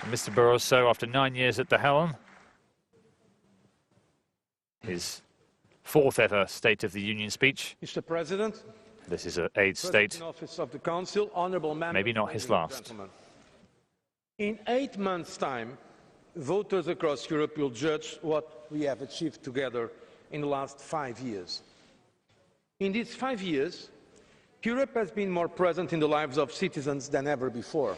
Mr. Barroso, after 9 years at the helm, his fourth ever State of the Union speech. Mr. President, this is an aid state, Office of the Council, honourable members, maybe not his last. In 8 months' time, voters across Europe will judge what we have achieved together in the last 5 years. In these 5 years, Europe has been more present in the lives of citizens than ever before.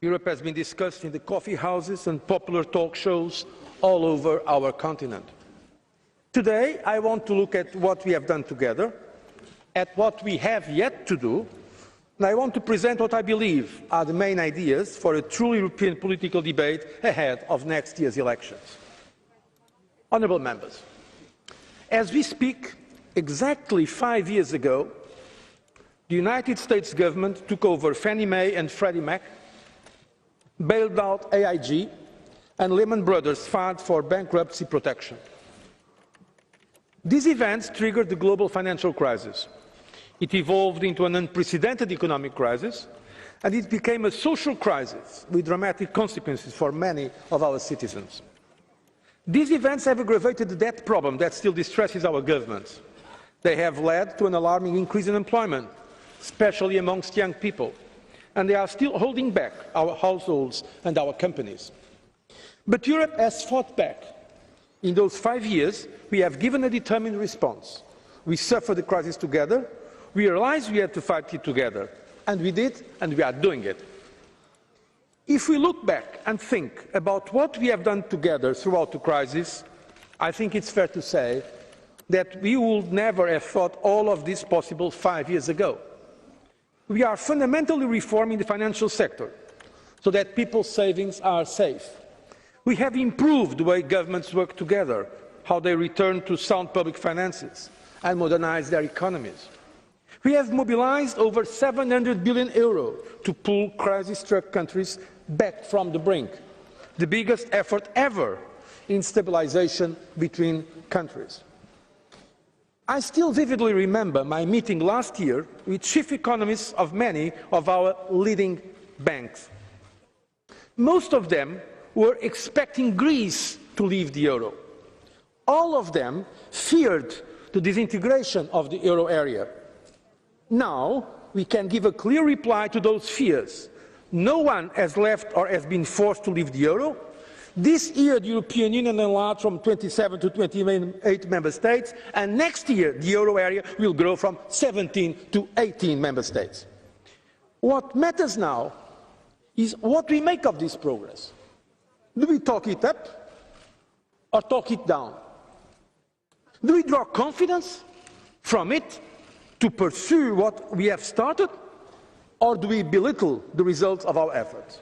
Europe has been discussed in the coffee houses and popular talk shows all over our continent. Today, I want to look at what we have done together, at what we have yet to do, and I want to present what I believe are the main ideas for a truly European political debate ahead of next year's elections. Honourable members, as we speak, exactly 5 years ago, the United States government took over Fannie Mae and Freddie Mac, bailed out AIG, and Lehman Brothers filed for bankruptcy protection. These events triggered the global financial crisis. It evolved into an unprecedented economic crisis, and it became a social crisis with dramatic consequences for many of our citizens. These events have aggravated the debt problem that still distresses our governments. They have led to an alarming increase in employment, especially amongst young people, and they are still holding back our households and our companies. But Europe has fought back. In those 5 years, we have given a determined response. We suffered the crisis together, we realized we had to fight it together, and we did, and we are doing it. If we look back and think about what we have done together throughout the crisis, I think it's fair to say that we would never have thought all of this possible 5 years ago. We are fundamentally reforming the financial sector so that people's savings are safe. We have improved the way governments work together, how they return to sound public finances and modernize their economies. We have mobilized over €700 billion to pull crisis-struck countries back from the brink, the biggest effort ever in stabilization between countries. I still vividly remember my meeting last year with chief economists of many of our leading banks. Most of them were expecting Greece to leave the euro. All of them feared the disintegration of the euro area. Now we can give a clear reply to those fears. No one has left or has been forced to leave the euro. This year the European Union enlarged from 27 to 28 member states, and next year the euro area will grow from 17 to 18 member states. What matters now is what we make of this progress. Do we talk it up or talk it down? Do we draw confidence from it to pursue what we have started, or do we belittle the results of our efforts?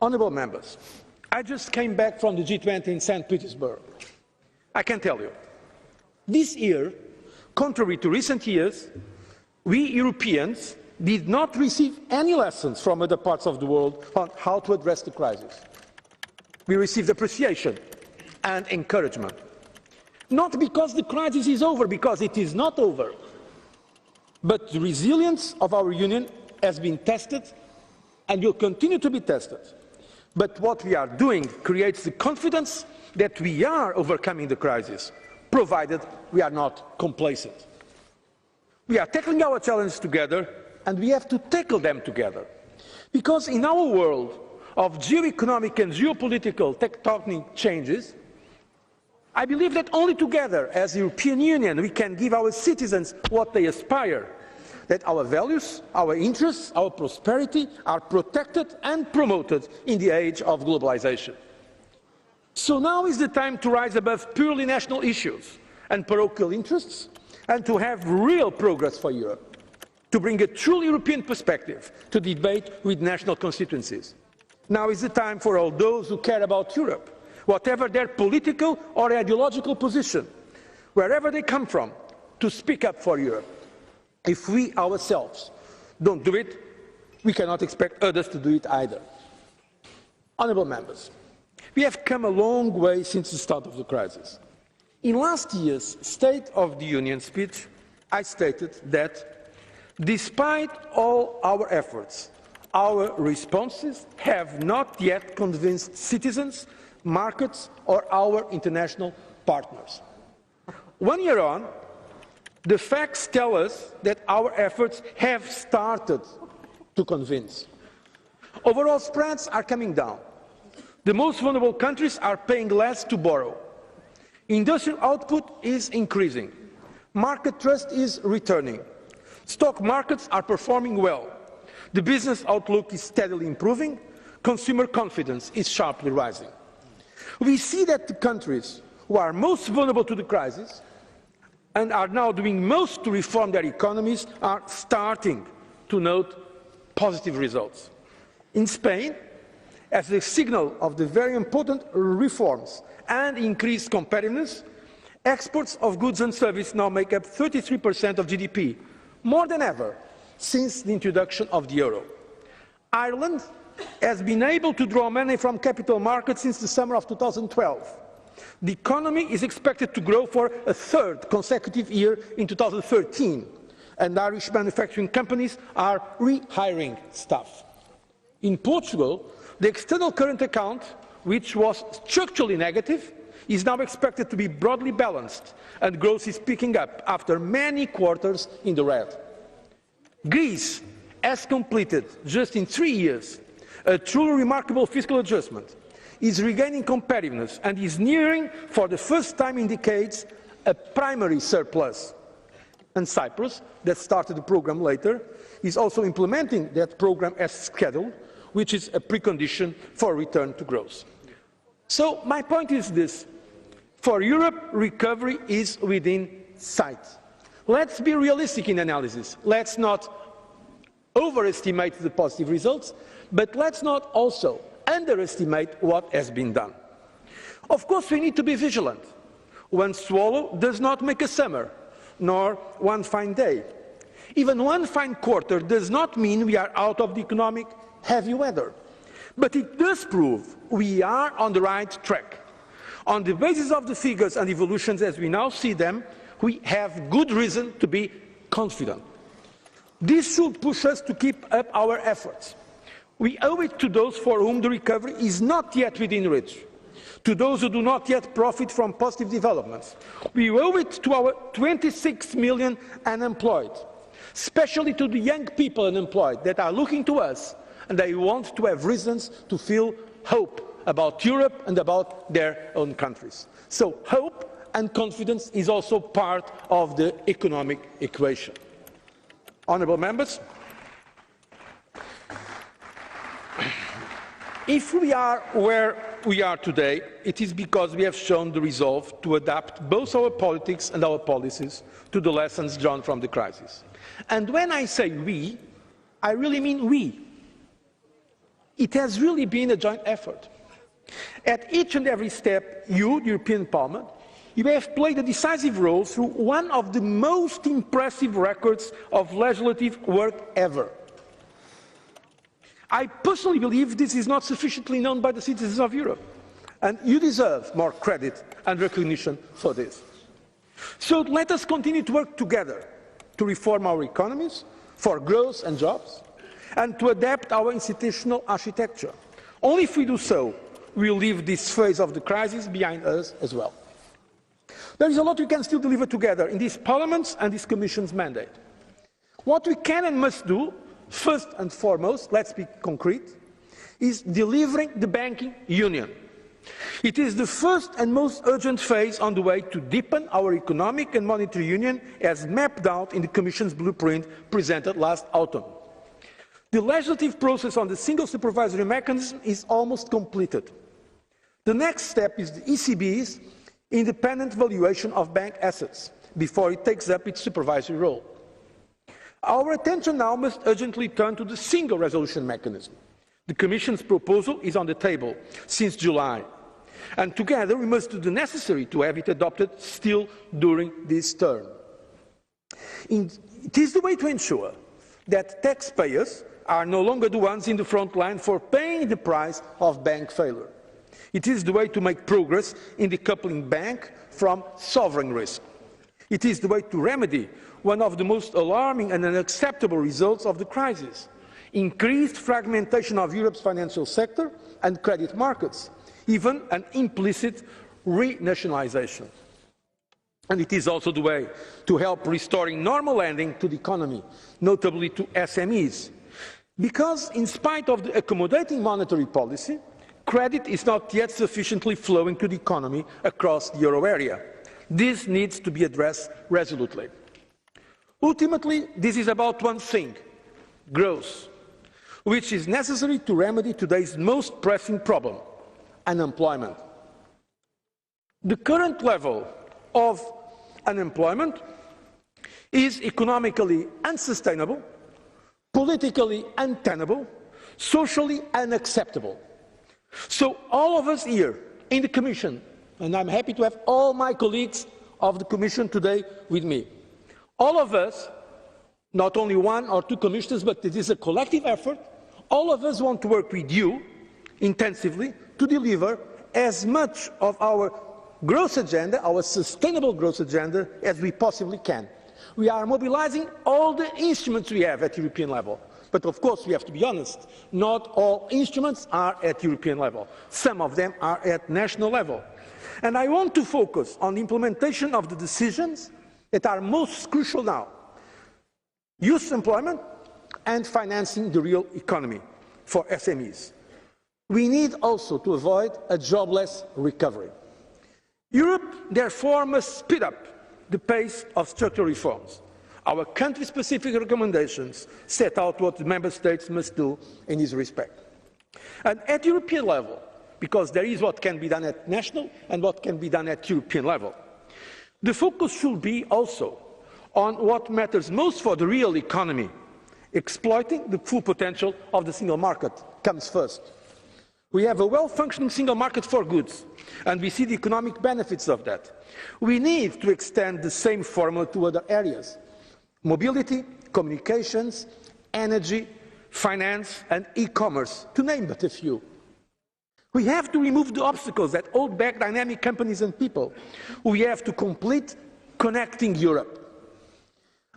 Honourable members, I just came back from the G20 in St. Petersburg. I can tell you, this year, contrary to recent years, we Europeans did not receive any lessons from other parts of the world on how to address the crisis. We received appreciation and encouragement. Not because the crisis is over, because it is not over. But the resilience of our Union has been tested and will continue to be tested. But what we are doing creates the confidence that we are overcoming the crisis, provided we are not complacent. We are tackling our challenges together, and we have to tackle them together. Because in our world of geoeconomic and geopolitical tectonic changes, I believe that only together, as the European Union, we can give our citizens what they aspire, that our values, our interests, our prosperity are protected and promoted in the age of globalization. So now is the time to rise above purely national issues and parochial interests, and to have real progress for Europe, to bring a truly European perspective to debate with national constituencies. Now is the time for all those who care about Europe, whatever their political or ideological position, wherever they come from, to speak up for Europe. If we ourselves don't do it, we cannot expect others to do it either. Honourable members, we have come a long way since the start of the crisis. In last year's State of the Union speech, I stated that, despite all our efforts, Our responses have not yet convinced citizens, markets, or our international partners. 1 year on, the facts tell us that our efforts have started to convince. Overall spreads are coming down. The most vulnerable countries are paying less to borrow. Industrial output is increasing. Market trust is returning. Stock markets are performing well. The business outlook is steadily improving. Consumer confidence is sharply rising. We see that the countries who are most vulnerable to the crisis and are now doing most to reform their economies are starting to note positive results. In Spain, as a signal of the very important reforms and increased competitiveness, exports of goods and services now make up 33% of GDP, more than ever since the introduction of the euro. Ireland has been able to draw money from capital markets since the summer of 2012. The economy is expected to grow for a third consecutive year in 2013, and Irish manufacturing companies are rehiring staff. In Portugal, the external current account, which was structurally negative, is now expected to be broadly balanced, and growth is picking up after many quarters in the red. Greece has completed, just in 3 years, a truly remarkable fiscal adjustment, is regaining competitiveness and is nearing, for the first time in decades, a primary surplus. And Cyprus, that started the programme later, is also implementing that programme as scheduled, which is a precondition for return to growth. So my point is this. For Europe, recovery is within sight. Let's be realistic in analysis. Let's not overestimate the positive results, but let's not also underestimate what has been done. Of course, we need to be vigilant. One swallow does not make a summer, nor one fine day. Even one fine quarter does not mean we are out of the economic heavy weather. But it does prove we are on the right track. On the basis of the figures and evolutions as we now see them, we have good reason to be confident. This should push us to keep up our efforts. We owe it to those for whom the recovery is not yet within reach, to those who do not yet profit from positive developments. We owe it to our 26 million unemployed, especially to the young people unemployed that are looking to us, and they want to have reasons to feel hope about Europe and about their own countries. So hope and confidence is also part of the economic equation. Honourable members, if we are where we are today, it is because we have shown the resolve to adapt both our politics and our policies to the lessons drawn from the crisis. And when I say we, I really mean we. It has really been a joint effort. At each and every step, you, the European Parliament, you have played a decisive role through one of the most impressive records of legislative work ever. I personally believe this is not sufficiently known by the citizens of Europe, and you deserve more credit and recognition for this. So let us continue to work together to reform our economies, for growth and jobs, and to adapt our institutional architecture. Only if we do so, we will leave this phase of the crisis behind us as well. There is a lot we can still deliver together in this Parliament's and this Commission's mandate. What we can and must do, first and foremost, let's be concrete, is delivering the banking union. It is the first and most urgent phase on the way to deepen our economic and monetary union as mapped out in the Commission's blueprint presented last autumn. The legislative process on the single supervisory mechanism is almost completed. The next step is the ECB's independent valuation of bank assets before it takes up its supervisory role. Our attention now must urgently turn to the single resolution mechanism. The Commission's proposal is on the table since July, and together we must do the necessary to have it adopted still during this term. It is the way to ensure that taxpayers are no longer the ones in the front line for paying the price of bank failure. It is the way to make progress in decoupling bank from sovereign risk. It is the way to remedy one of the most alarming and unacceptable results of the crisis. increased fragmentation of Europe's financial sector and credit markets, even an implicit renationalisation. And it is also the way to help restoring normal lending to the economy, notably to SMEs. Because in spite of the accommodating monetary policy, credit is not yet sufficiently flowing to the economy across the euro area. This needs to be addressed resolutely. Ultimately, this is about one thing: growth, which is necessary to remedy today's most pressing problem: unemployment. The current level of unemployment is economically unsustainable, politically untenable, socially unacceptable. So all of us here in the Commission, and I'm happy to have all my colleagues of the Commission today with me, all of us, not only one or two commissioners, but it is a collective effort, all of us want to work with you intensively to deliver as much of our growth agenda, our sustainable growth agenda, as we possibly can. We are mobilizing all the instruments we have at European level. But of course, we have to be honest, not all instruments are at European level. Some of them are at national level. And I want to focus on the implementation of the decisions that are most crucial now: youth employment and financing the real economy for SMEs. We need also to avoid a jobless recovery. Europe, therefore, must speed up the pace of structural reforms. Our country-specific recommendations set out what the Member States must do in this respect. And at European level, because there is what can be done at national and what can be done at European level, the focus should be also on what matters most for the real economy. Exploiting the full potential of the single market comes first. We have a well-functioning single market for goods, and we see the economic benefits of that. We need to extend the same formula to other areas: mobility, communications, energy, finance and e-commerce, to name but a few. We have to remove the obstacles that hold back dynamic companies and people. We have to complete connecting Europe.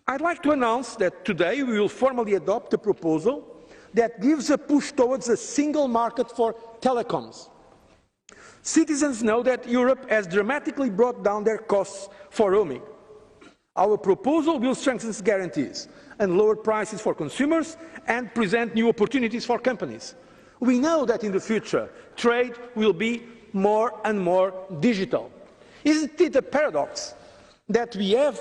I'd like to announce that today we will formally adopt a proposal that gives a push towards a single market for telecoms. Citizens know that Europe has dramatically brought down their costs for roaming. Our proposal will strengthen guarantees and lower prices for consumers and present new opportunities for companies. We know that in the future, trade will be more and more digital. Isn't it a paradox that we have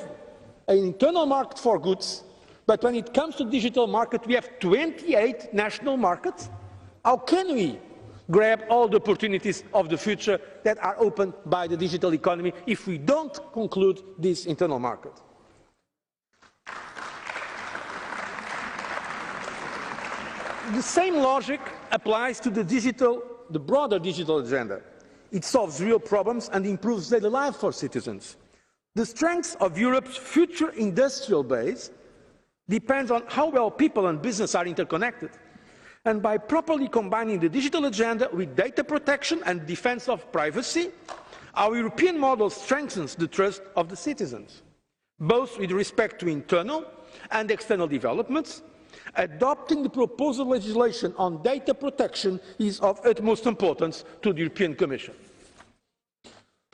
an internal market for goods, but when it comes to the digital market, we have 28 national markets? How can we grab all the opportunities of the future that are opened by the digital economy if we don't conclude this internal market? The same logic applies to the broader digital agenda. It solves real problems and improves daily life for citizens. The strength of Europe's future industrial base depends on how well people and business are interconnected. And by properly combining the digital agenda with data protection and defence of privacy, our European model strengthens the trust of the citizens, both with respect to internal and external developments. Adopting the proposed legislation on data protection is of utmost importance to the European Commission.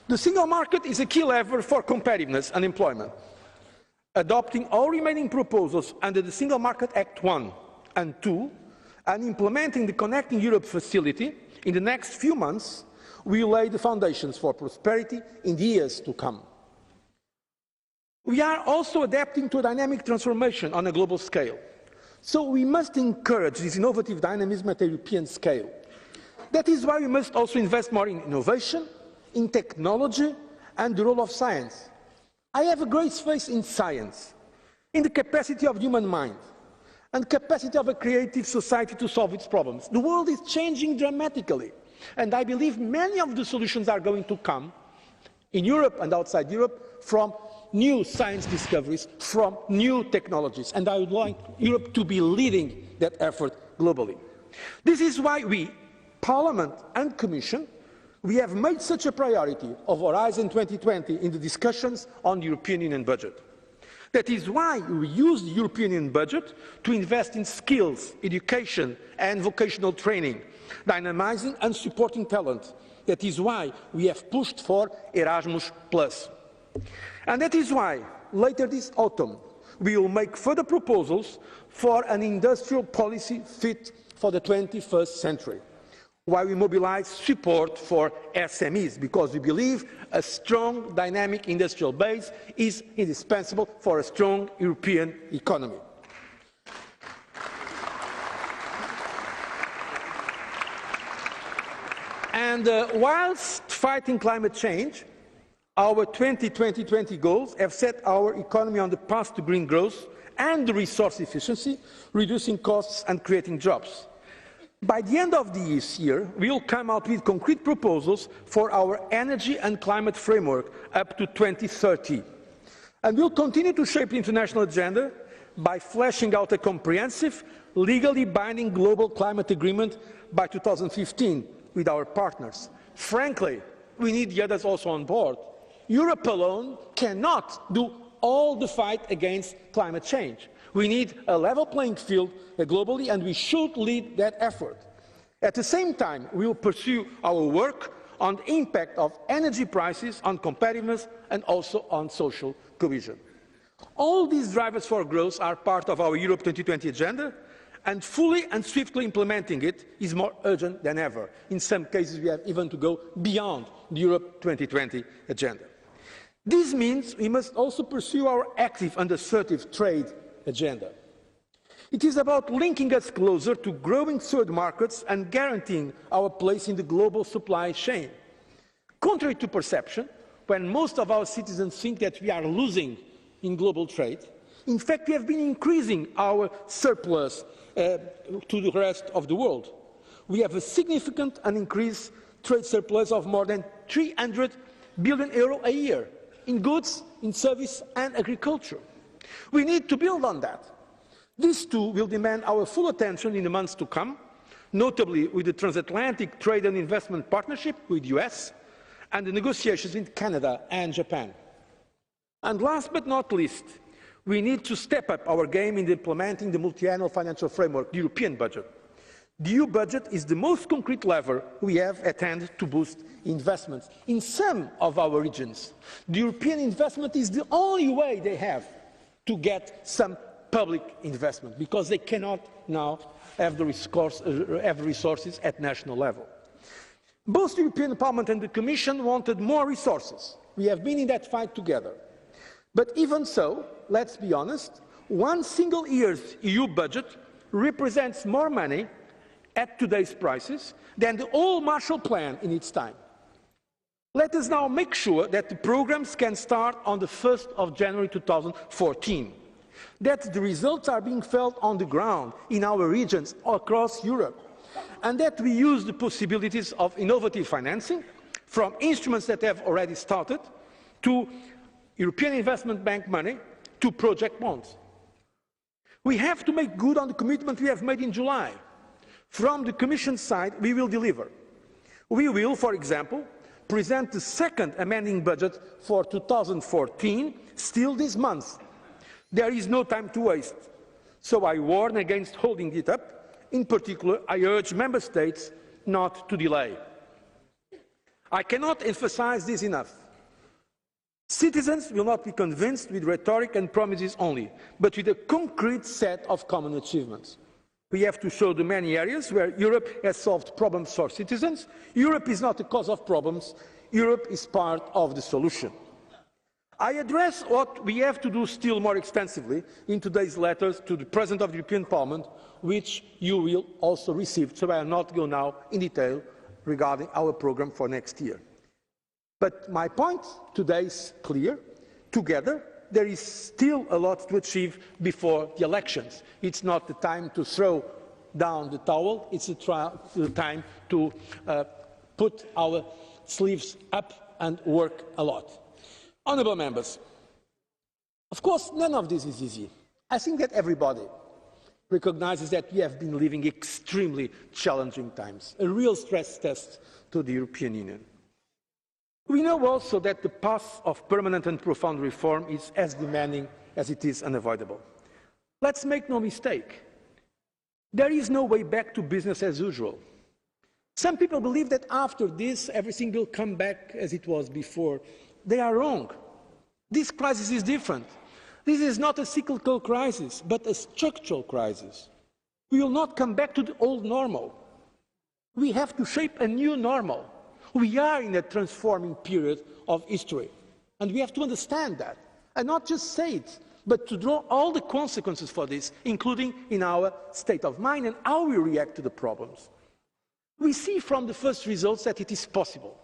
The single market is a key lever for competitiveness and employment. Adopting all remaining proposals under the Single Market Act I and II and implementing the Connecting Europe facility in the next few months will lay the foundations for prosperity in the years to come. We are also adapting to a dynamic transformation on a global scale. So we must encourage this innovative dynamism at a European scale. That is why we must also invest more in innovation, in technology and the role of science. I have a great faith in science, in the capacity of the human mind and capacity of a creative society to solve its problems. The world is changing dramatically, and I believe many of the solutions are going to come in Europe and outside Europe from new science discoveries, from new technologies, and I would like Europe to be leading that effort globally. This is why we, Parliament and Commission, we have made such a priority of Horizon 2020 in the discussions on the European Union budget. That is why we use the European Union budget to invest in skills, education and vocational training, dynamising and supporting talent. That is why we have pushed for Erasmus+. And that is why, later this autumn, we will make further proposals for an industrial policy fit for the 21st century, while we mobilise support for SMEs, because we believe a strong, dynamic industrial base is indispensable for a strong European economy. And whilst fighting climate change, our 2020 goals have set our economy on the path to green growth and resource efficiency, reducing costs and creating jobs. By the end of this year, we will come out with concrete proposals for our energy and climate framework up to 2030. And we will continue to shape the international agenda by fleshing out a comprehensive, legally binding global climate agreement by 2015 with our partners. Frankly, we need the others also on board. Europe alone cannot do all the fight against climate change. We need a level playing field globally, and we should lead that effort. At the same time, we will pursue our work on the impact of energy prices on competitiveness and also on social cohesion. All these drivers for growth are part of our Europe 2020 agenda, and fully and swiftly implementing it is more urgent than ever. In some cases, we have even to go beyond the Europe 2020 agenda. This means we must also pursue our active and assertive trade agenda. It is about linking us closer to growing third markets and guaranteeing our place in the global supply chain. Contrary to perception, when most of our citizens think that we are losing in global trade, in fact we have been increasing our surplus to the rest of the world. We have a significant and increased trade surplus of more than 300 billion euro a year in goods, in service and agriculture. We need to build on that. This too will demand our full attention in the months to come, notably with the transatlantic trade and investment partnership with the US and the negotiations with Canada and Japan. And last but not least, we need to step up our game in implementing the multi-annual financial framework, the European budget. The EU budget is the most concrete lever we have at hand to boost investments in some of our regions. The European investment is the only way they have to get some public investment, because they cannot now have the resources at national level. Both the European Parliament and the Commission wanted more resources. We have been in that fight together. But even so, let's be honest, one single year's EU budget represents more money at today's prices than the whole Marshall Plan in its time. Let us now make sure that the programmes can start on the 1st of January 2014, that the results are being felt on the ground in our regions across Europe, and that we use the possibilities of innovative financing, from instruments that have already started, to European Investment Bank money, to project bonds. We have to make good on the commitment we have made in July. From the Commission side, we will deliver. We will, for example, present the second amending budget for 2014 still this month. There is no time to waste, so I warn against holding it up. In particular, I urge Member States not to delay. I cannot emphasise this enough. Citizens will not be convinced with rhetoric and promises only, but with a concrete set of common achievements. We have to show the many areas where Europe has solved problems for citizens. Europe is not the cause of problems. Europe is part of the solution. I address what we have to do still more extensively in today's letters to the President of the European Parliament, which you will also receive, so I will not go now in detail regarding our programme for next year. But my point today is clear. Together, there is still a lot to achieve before the elections. It's not the time to throw down the towel, it's the time to put our sleeves up and work a lot. Honourable members, of course none of this is easy. I think that everybody recognises that we have been living extremely challenging times, a real stress test to the European Union. We know also that the path of permanent and profound reform is as demanding as it is unavoidable. Let's make no mistake. There is no way back to business as usual. Some people believe that after this, everything will come back as it was before. They are wrong. This crisis is different. This is not a cyclical crisis, but a structural crisis. We will not come back to the old normal. We have to shape a new normal. We are in a transforming period of history, and we have to understand that, and not just say it, but to draw all the consequences for this, including in our state of mind and how we react to the problems. We see from the first results that it is possible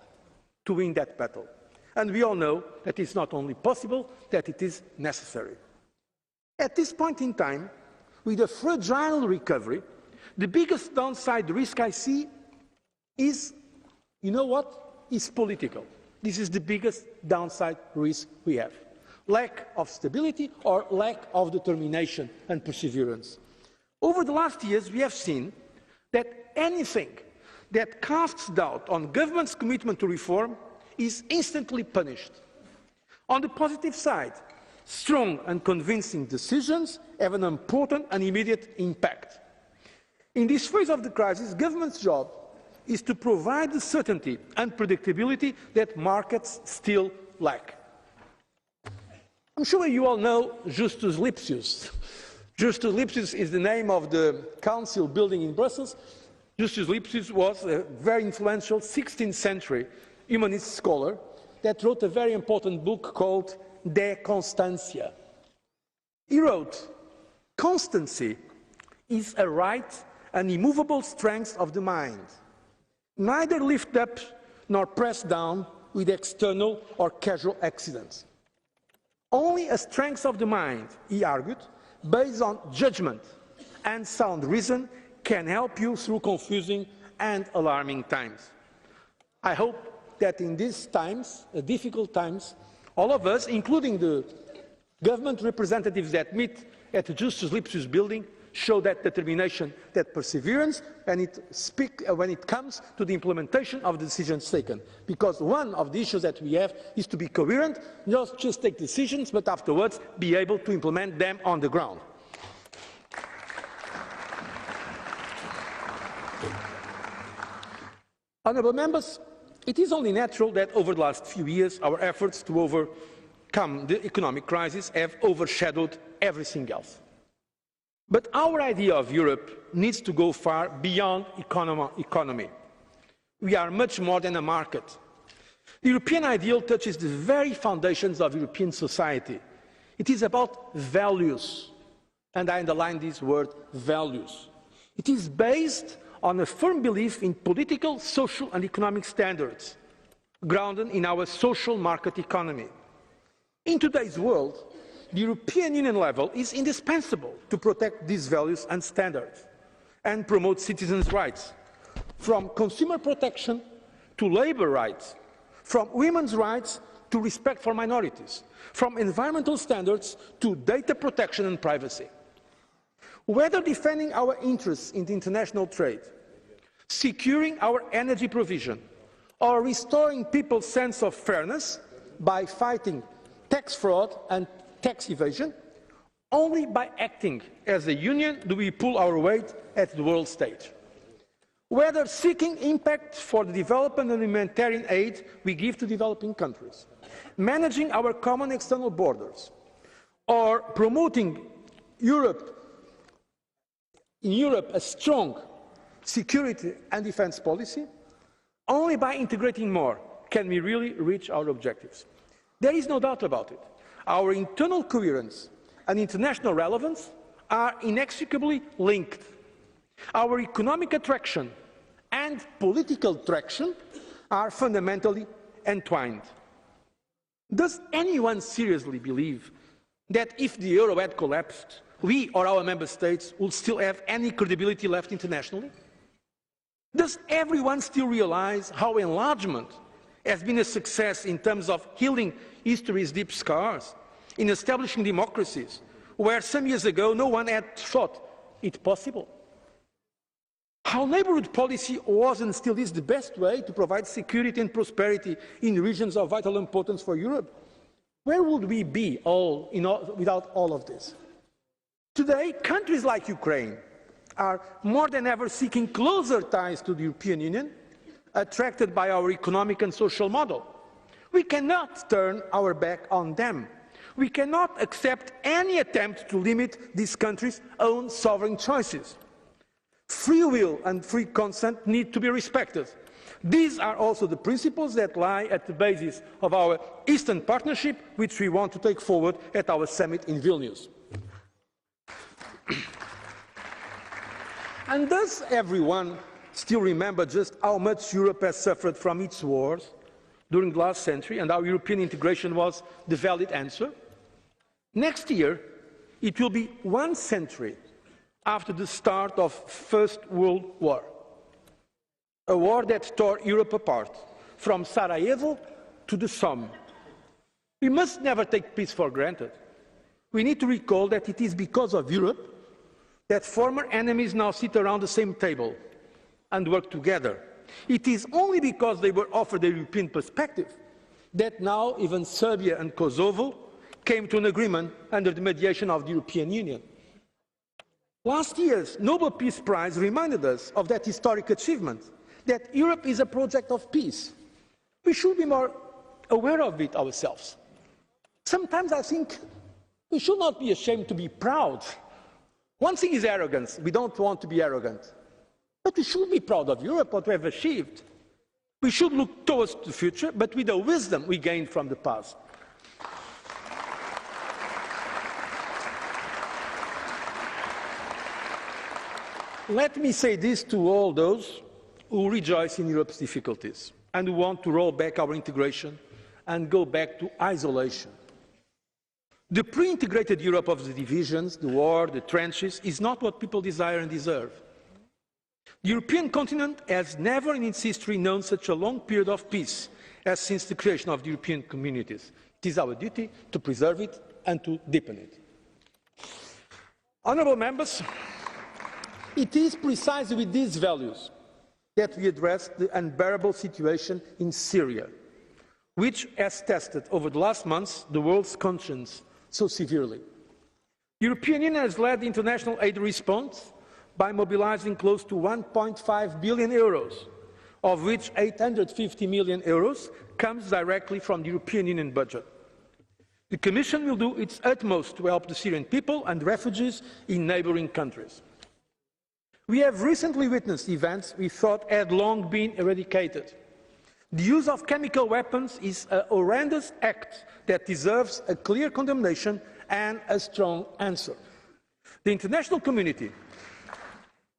to win that battle. And we all know that it's not only possible, that it is necessary. At this point in time, with a fragile recovery, the biggest downside risk I see is, you know what? Is political. This is the biggest downside risk we have. Lack of stability or lack of determination and perseverance. Over the last years, we have seen that anything that casts doubt on government's commitment to reform is instantly punished. On the positive side, strong and convincing decisions have an important and immediate impact. In this phase of the crisis, government's job is to provide the certainty and predictability that markets still lack. I'm sure you all know Justus Lipsius. Justus Lipsius is the name of the council building in Brussels. Justus Lipsius was a very influential 16th century humanist scholar that wrote a very important book called De Constantia. He wrote, "Constancy is a right and immovable strength of the mind, neither lift up nor pressed down with external or casual accidents. Only a strength of the mind," he argued, "based on judgment and sound reason can help you through confusing and alarming times." I hope that in these times, difficult times, all of us, including the government representatives that meet at the Justus Lipsius building, show that determination, that perseverance, and when it comes to the implementation of the decisions taken. Because one of the issues that we have is to be coherent, not just take decisions, but afterwards be able to implement them on the ground. Honourable members, it is only natural that over the last few years our efforts to overcome the economic crisis have overshadowed everything else. But our idea of Europe needs to go far beyond economy. We are much more than a market. The European ideal touches the very foundations of European society. It is about values, and I underline this word, values. It is based on a firm belief in political, social and economic standards, grounded in our social market economy. In today's world, the European Union level is indispensable to protect these values and standards and promote citizens' rights, from consumer protection to labour rights, from women's rights to respect for minorities, from environmental standards to data protection and privacy. Whether defending our interests in the international trade, securing our energy provision, or restoring people's sense of fairness by fighting tax fraud and tax evasion, only by acting as a union do we pull our weight at the world stage. Whether seeking impact for the development and humanitarian aid we give to developing countries, managing our common external borders, or promoting in Europe a strong security and defence policy, only by integrating more can we really reach our objectives. There is no doubt about it. Our internal coherence and international relevance are inextricably linked. Our economic attraction and political traction are fundamentally entwined. Does anyone seriously believe that if the euro had collapsed, we or our member states would still have any credibility left internationally? Does everyone still realize how enlargement has been a success in terms of healing history's deep scars, in establishing democracies, where some years ago no one had thought it possible? How neighbourhood policy was and still is the best way to provide security and prosperity in regions of vital importance for Europe? Where would we be without all of this? Today, countries like Ukraine are more than ever seeking closer ties to the European Union, attracted by our economic and social model. We cannot turn our back on them. We cannot accept any attempt to limit these countries' own sovereign choices. Free will and free consent need to be respected. These are also the principles that lie at the basis of our Eastern Partnership, which we want to take forward at our summit in Vilnius. And does everyone still remember just how much Europe has suffered from its wars during the last century and how European integration was the valid answer? Next year, it will be 1 century after the start of the First World War, a war that tore Europe apart, from Sarajevo to the Somme. We must never take peace for granted. We need to recall that it is because of Europe that former enemies now sit around the same table and work together. It is only because they were offered a European perspective that now even Serbia and Kosovo came to an agreement under the mediation of the European Union. Last year's Nobel Peace Prize reminded us of that historic achievement, that Europe is a project of peace. We should be more aware of it ourselves. Sometimes I think we should not be ashamed to be proud. One thing is arrogance. We don't want to be arrogant. But we should be proud of Europe, what we have achieved. We should look towards the future, but with the wisdom we gained from the past. Let me say this to all those who rejoice in Europe's difficulties and who want to roll back our integration and go back to isolation. The pre-integrated Europe of the divisions, the war, the trenches, is not what people desire and deserve. The European continent has never in its history known such a long period of peace as since the creation of the European communities. It is our duty to preserve it and to deepen it. Honourable members, it is precisely with these values that we address the unbearable situation in Syria, which has tested over the last months the world's conscience so severely. The European Union has led the international aid response by mobilising close to 1.5 billion euros, of which 850 million euros comes directly from the European Union budget. The Commission will do its utmost to help the Syrian people and refugees in neighbouring countries. We have recently witnessed events we thought had long been eradicated. The use of chemical weapons is a horrendous act that deserves a clear condemnation and a strong answer. The international community,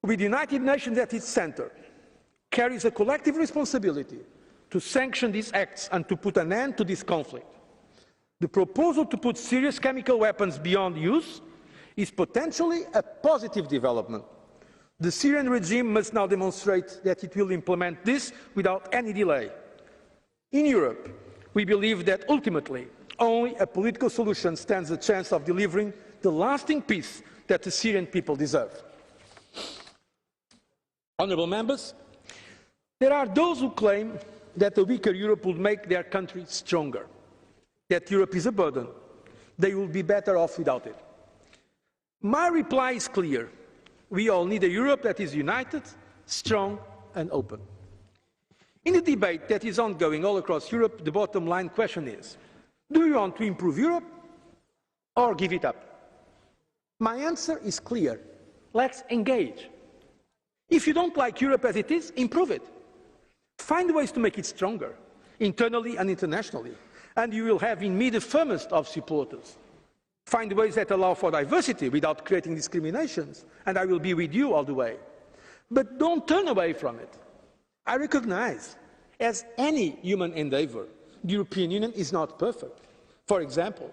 with the United Nations at its centre, carries a collective responsibility to sanction these acts and to put an end to this conflict. The proposal to put serious chemical weapons beyond use is potentially a positive development. The Syrian regime must now demonstrate that it will implement this without any delay. In Europe, we believe that ultimately only a political solution stands a chance of delivering the lasting peace that the Syrian people deserve. Honourable members, there are those who claim that a weaker Europe would make their country stronger, that Europe is a burden. They will be better off without it. My reply is clear. We all need a Europe that is united, strong and open. In the debate that is ongoing all across Europe, the bottom line question is, do you want to improve Europe or give it up? My answer is clear. Let's engage. If you don't like Europe as it is, improve it. Find ways to make it stronger, internally and internationally, and you will have in me the firmest of supporters. Find ways that allow for diversity without creating discriminations, and I will be with you all the way. But don't turn away from it. I recognize, as any human endeavour, the European Union is not perfect. For example,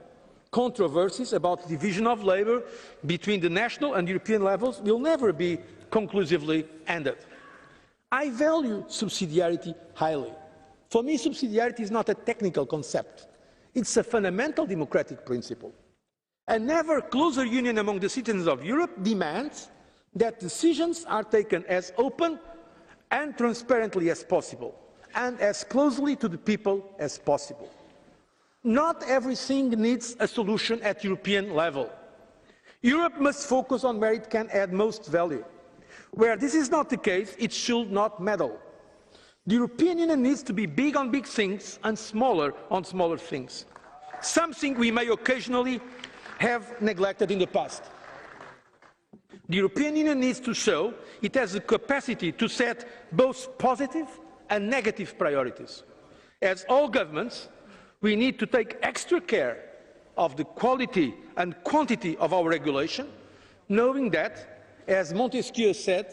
controversies about the division of labour between the national and European levels will never be conclusively ended. I value subsidiarity highly. For me, subsidiarity is not a technical concept. It's a fundamental democratic principle. An ever closer union among the citizens of Europe demands that decisions are taken as open and transparently as possible, and as closely to the people as possible. Not everything needs a solution at European level. Europe must focus on where it can add most value. Where this is not the case, it should not meddle. The European Union needs to be big on big things and smaller on smaller things, something we may occasionally have neglected in the past. The European Union needs to show it has the capacity to set both positive and negative priorities. As all governments, we need to take extra care of the quality and quantity of our regulation, knowing that, as Montesquieu said,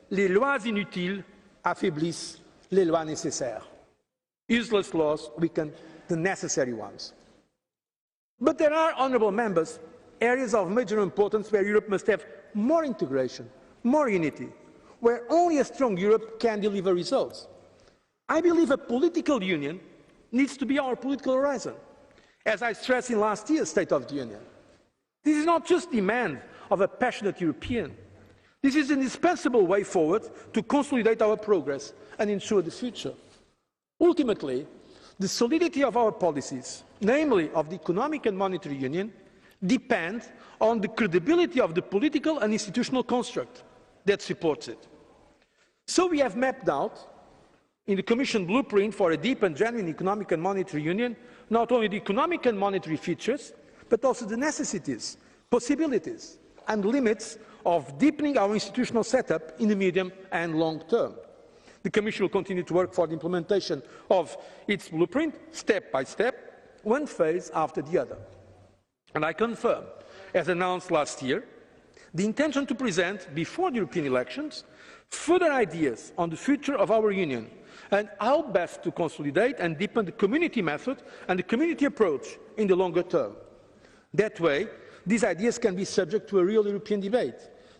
les lois inutiles affaiblissent les lois nécessaires. Useless laws weaken the necessary ones. But there are, honourable members, areas of major importance where Europe must have more integration, more unity, where only a strong Europe can deliver results. I believe a political union needs to be our political horizon, as I stressed in last year's State of the Union. This is not just demand of a passionate European. This is an indispensable way forward to consolidate our progress and ensure the future. Ultimately, the solidity of our policies, namely of the Economic and Monetary Union, depend on the credibility of the political and institutional construct that supports it. So we have mapped out, in the Commission blueprint for a deep and genuine Economic and Monetary Union, not only the economic and monetary features, but also the necessities, possibilities and limits of deepening our institutional setup in the medium and long term. The Commission will continue to work for the implementation of its blueprint, step by step, one phase after the other. And I confirm, as announced last year, the intention to present, before the European elections, further ideas on the future of our Union and how best to consolidate and deepen the community method and the community approach in the longer term. That way, these ideas can be subject to a real European debate.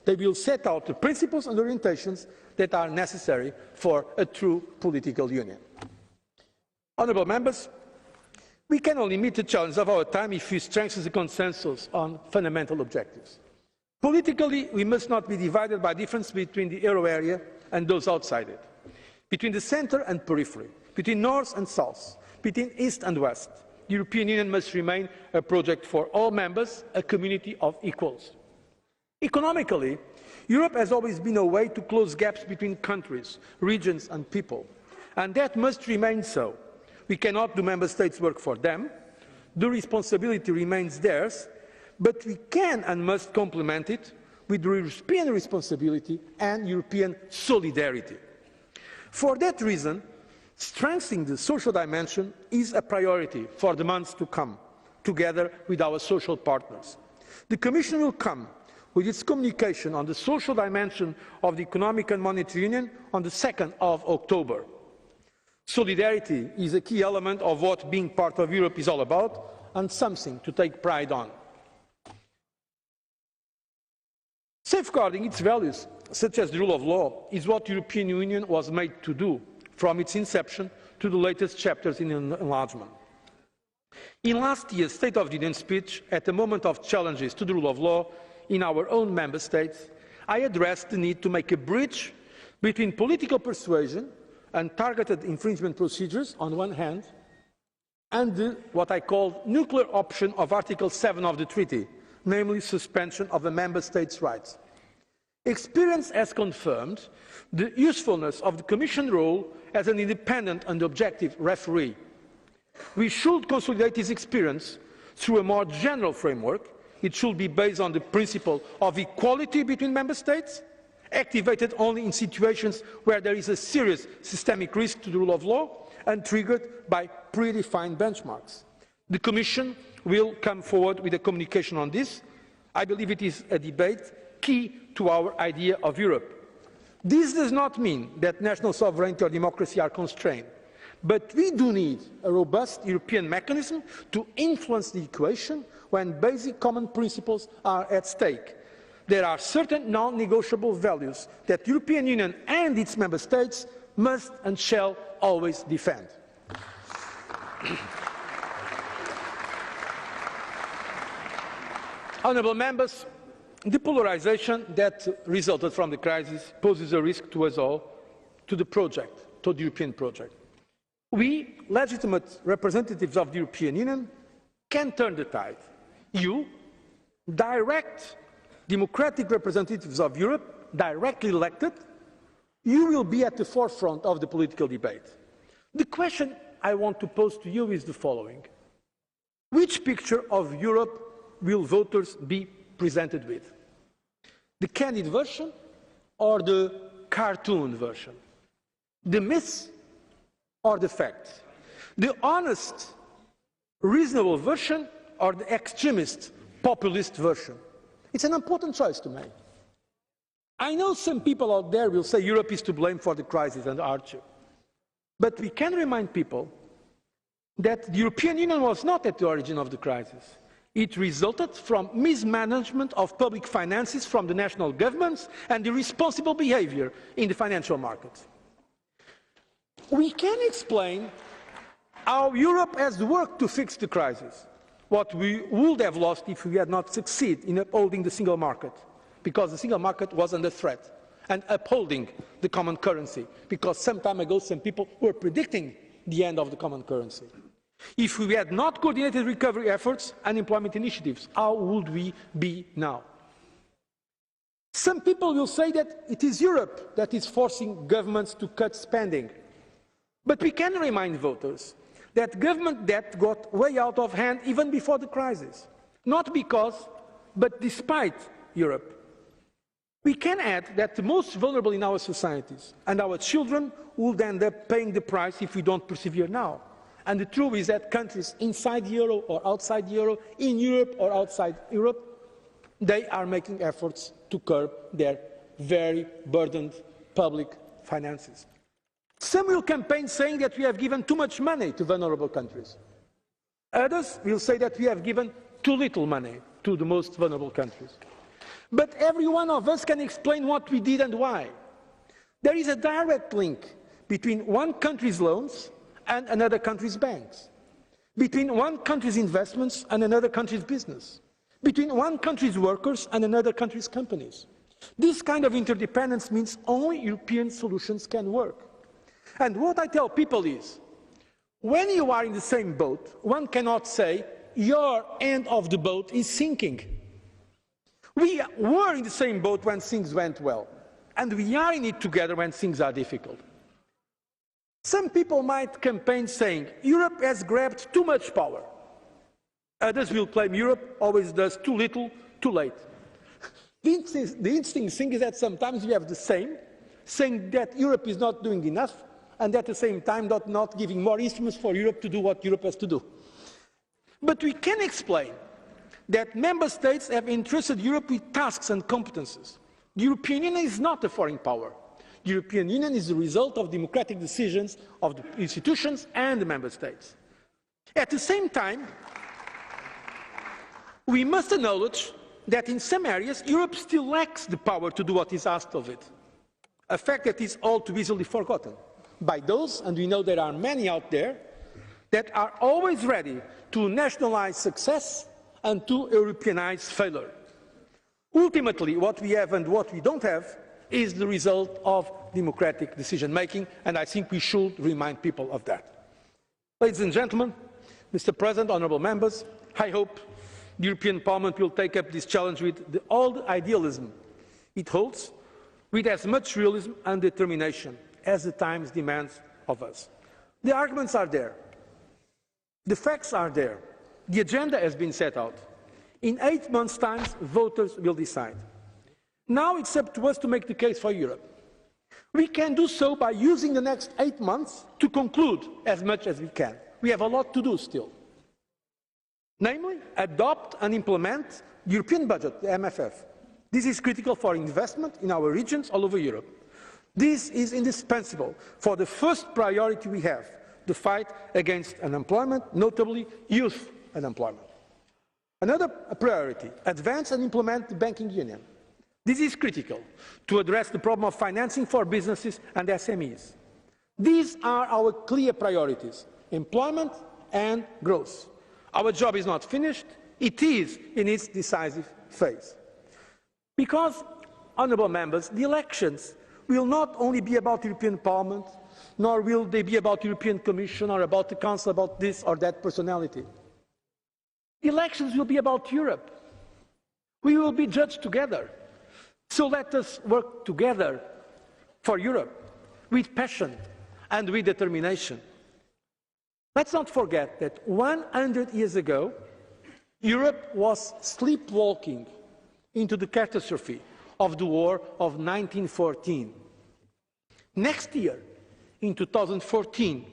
They will set out the principles and orientations that are necessary for a true political union. Honourable members, we can only meet the challenge of our time if we strengthen the consensus on fundamental objectives. Politically, we must not be divided by difference between the euro area and those outside it, between the centre and periphery, between north and south, between east and west. The European Union must remain a project for all members, a community of equals. Economically, Europe has always been a way to close gaps between countries, regions and people, and that must remain so. We cannot do member states' work for them. The responsibility remains theirs, but we can and must complement it with European responsibility and European solidarity. For that reason, strengthening the social dimension is a priority for the months to come, together with our social partners. The Commission will come with its communication on the social dimension of the Economic and Monetary Union on the 2nd of October. Solidarity is a key element of what being part of Europe is all about, and something to take pride on. Safeguarding its values, such as the rule of law, is what the European Union was made to do, from its inception to the latest chapters in enlargement. In last year's State of the Union speech, at a moment of challenges to the rule of law in our own member states, I addressed the need to make a bridge between political persuasion and targeted infringement procedures on one hand, and what I call nuclear option of Article 7 of the Treaty, namely suspension of a member state's rights. Experience has confirmed the usefulness of the Commission role as an independent and objective referee. We should consolidate this experience through a more general framework. It should be based on the principle of equality between member states, activated only in situations where there is a serious systemic risk to the rule of law, and triggered by predefined benchmarks. The Commission will come forward with a communication on this. I believe it is a debate key to our idea of Europe. This does not mean that national sovereignty or democracy are constrained, but we do need a robust European mechanism to influence the equation when basic common principles are at stake. There are certain non-negotiable values that the European Union and its member states must and shall always defend. Honourable members, the polarisation that resulted from the crisis poses a risk to us all, to the project, to the European project. We, legitimate representatives of the European Union, can turn the tide. You, direct democratic representatives of Europe, directly elected, you will be at the forefront of the political debate. The question I want to pose to you is the following. Which picture of Europe will voters be presented with? The candid version or the cartoon version? The myths or the facts? The honest, reasonable version or the extremist, populist version? It's an important choice to make. I know some people out there will say Europe is to blame for the crisis and hardship. But we can remind people that the European Union was not at the origin of the crisis. It resulted from mismanagement of public finances from the national governments and irresponsible behavior in the financial markets. We can explain how Europe has worked to fix the crisis, what we would have lost if we had not succeeded in upholding the single market, because the single market was under threat, and upholding the common currency, because some time ago some people were predicting the end of the common currency. If we had not coordinated recovery efforts and employment initiatives, how would we be now? Some people will say that it is Europe that is forcing governments to cut spending. But we can remind voters that government debt got way out of hand even before the crisis. Not because, but despite Europe. We can add that the most vulnerable in our societies and our children would end up paying the price if we don't persevere now. And the truth is that countries inside the euro or outside the euro, in Europe or outside Europe, they are making efforts to curb their very burdened public finances. Some will campaign saying that we have given too much money to vulnerable countries. Others will say that we have given too little money to the most vulnerable countries. But every one of us can explain what we did and why. There is a direct link between one country's loans and another country's banks, between one country's investments and another country's business, between one country's workers and another country's companies. This kind of interdependence means only European solutions can work. And what I tell people is, when you are in the same boat, one cannot say, your end of the boat is sinking. We were in the same boat when things went well, and we are in it together when things are difficult. Some people might campaign saying, Europe has grabbed too much power. Others will claim Europe always does too little, too late. The interesting thing is that sometimes we have the same, saying that Europe is not doing enough, and at the same time not giving more instruments for Europe to do what Europe has to do. But we can explain that member states have entrusted Europe with tasks and competences. The European Union is not a foreign power. The European Union is the result of democratic decisions of the institutions and the member states. At the same time, we must acknowledge that in some areas Europe still lacks the power to do what is asked of it, a fact that is all too easily forgotten by those, and we know there are many out there, that are always ready to nationalize success and to Europeanize failure. Ultimately, what we have and what we don't have is the result of democratic decision-making, and I think we should remind people of that. Ladies and gentlemen, Mr. President, honourable members, I hope the European Parliament will take up this challenge with all the idealism it holds, with as much realism and determination as the times demands of us. The arguments are there. The facts are there. The agenda has been set out. In 8 months' time, voters will decide. Now it's up to us to make the case for Europe. We can do so by using the next 8 months to conclude as much as we can. We have a lot to do still. Namely, adopt and implement the European budget, the MFF. This is critical for investment in our regions all over Europe. This is indispensable for the first priority we have, the fight against unemployment, notably youth unemployment. Another priority, advance and implement the banking union. This is critical to address the problem of financing for businesses and SMEs. These are our clear priorities, employment and growth. Our job is not finished, it is in its decisive phase. Because, honourable members, the elections will not only be about the European Parliament, nor will they be about the European Commission or about the Council, about this or that personality. Elections will be about Europe. We will be judged together. So let us work together for Europe with passion and with determination. Let's not forget that 100 years ago, Europe was sleepwalking into the catastrophe of the war of 1914. Next year, in 2014,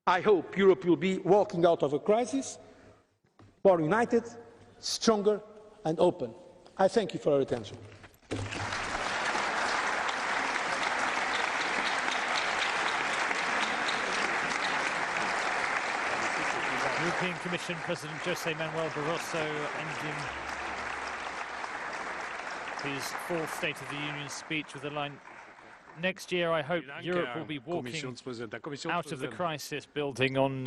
I hope Europe will be walking out of a crisis more united, stronger and open. I thank you for your attention. European Commission President José Manuel Barroso ending his fourth State of the Union speech with the line, "Next year I hope Europe will be walking out of the crisis," building on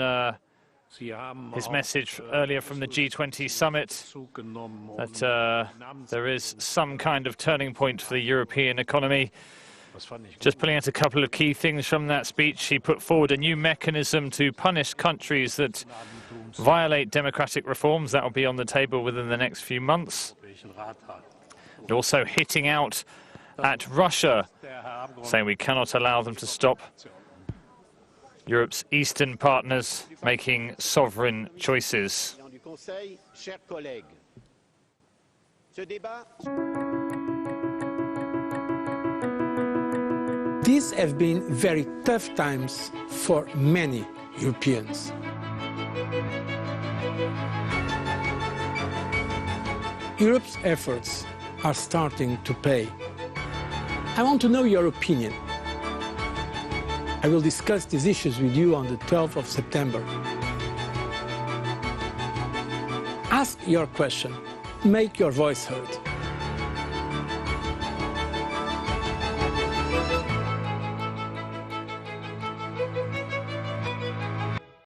his message earlier from the G20 summit, that there is some kind of turning point for the European economy. Just pulling out a couple of key things from that speech, he put forward a new mechanism to punish countries that violate democratic reforms. That will be on the table within the next few months. And also hitting out at Russia, saying we cannot allow them to stop Europe's eastern partners making sovereign choices. These have been very tough times for many Europeans. Europe's efforts are starting to pay. I want to know your opinion. I will discuss these issues with you on the 12th of September. Ask your question. Make your voice heard.